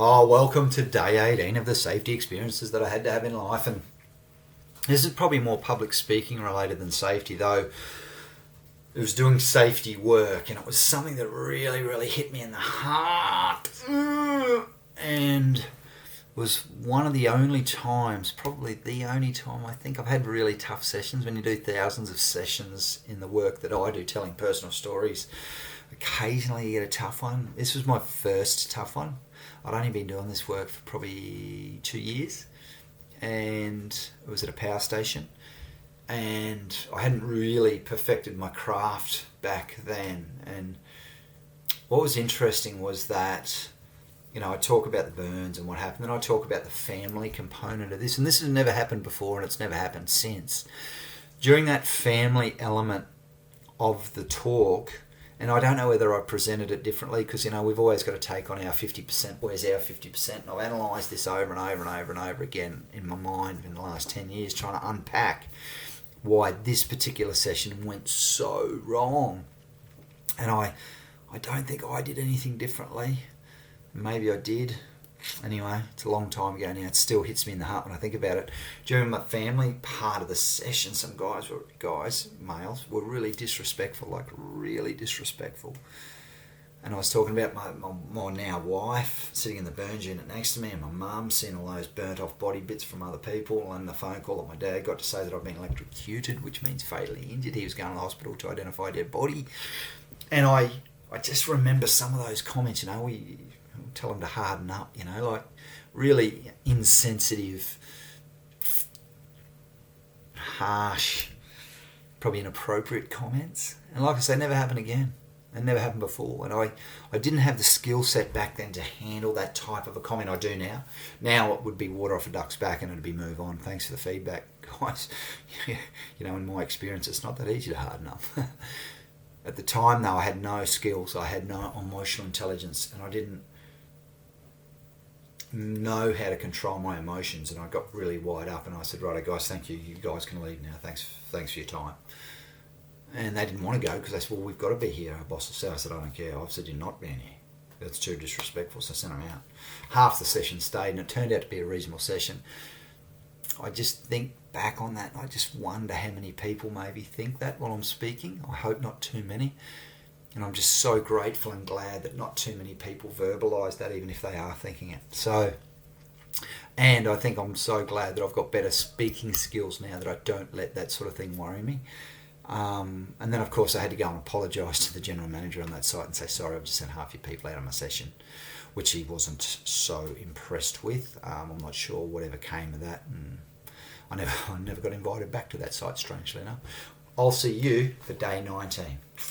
Oh, welcome to day 18 of the safety experiences that I had to have in life. And this is probably more public speaking related than safety, though. It was doing safety work, and it was something that really, really hit me in the heart. And was one of the only times, probably the only time, I think I've had really tough sessions. When you do thousands of sessions in the work that I do, telling personal stories, occasionally you get a tough one. This was my first tough one. I'd only been doing this work for probably 2 years, and it was at a power station, and I hadn't really perfected my craft back then. And what was interesting was that, you know, I talk about the burns and what happened, and I talk about the family component of this, and this has never happened before, and it's never happened since. During that family element of the talk, and I don't know whether I presented it differently, because, you know, we've always got to take on our 50%. Where's our 50%? And I've analysed this over and over and over and over again in my mind in the last 10 years, trying to unpack why this particular session went so wrong. And I don't think I did anything differently. Maybe I did. Anyway, it's a long time ago now. It still hits me in the heart when I think about it. During my family part of the session, some males, were really disrespectful, like really disrespectful. And I was talking about my now wife sitting in the burns unit next to me, and my mum seeing all those burnt off body bits from other people, and the phone call that my dad got to say that I'd been electrocuted, which means fatally injured. He was going to the hospital to identify a dead body. And I just remember some of those comments, you know, we tell them to harden up, you know, like really insensitive, harsh, probably inappropriate comments. And like I say, never happened again. It never happened before. And I didn't have the skill set back then to handle that type of a comment. I do now. Now it would be water off a duck's back and it'd be move on. Thanks for the feedback, guys. You know, in my experience, it's not that easy to harden up. At the time, though, I had no skills. I had no emotional intelligence, and I didn't know how to control my emotions. And I got really wired up, and I said, "Righto, guys, thank you. You guys can leave now. Thanks for your time." And they didn't want to go because they said, "Well, we've got to be here." Our boss said, "I said, I don't care. I've said you're not being here. That's too disrespectful." So I sent them out. Half the session stayed, and it turned out to be a reasonable session. I just think back on that, and I just wonder how many people maybe think that while I'm speaking. I hope not too many. And I'm just so grateful and glad that not too many people verbalise that, even if they are thinking it. So, and I think I'm so glad that I've got better speaking skills now, that I don't let that sort of thing worry me. And then, of course, I had to go and apologise to the general manager on that site and say, "Sorry, I've just sent half your people out of my session," which he wasn't so impressed with. I'm not sure whatever came of that, and I never got invited back to that site, strangely enough. I'll see you for day 19.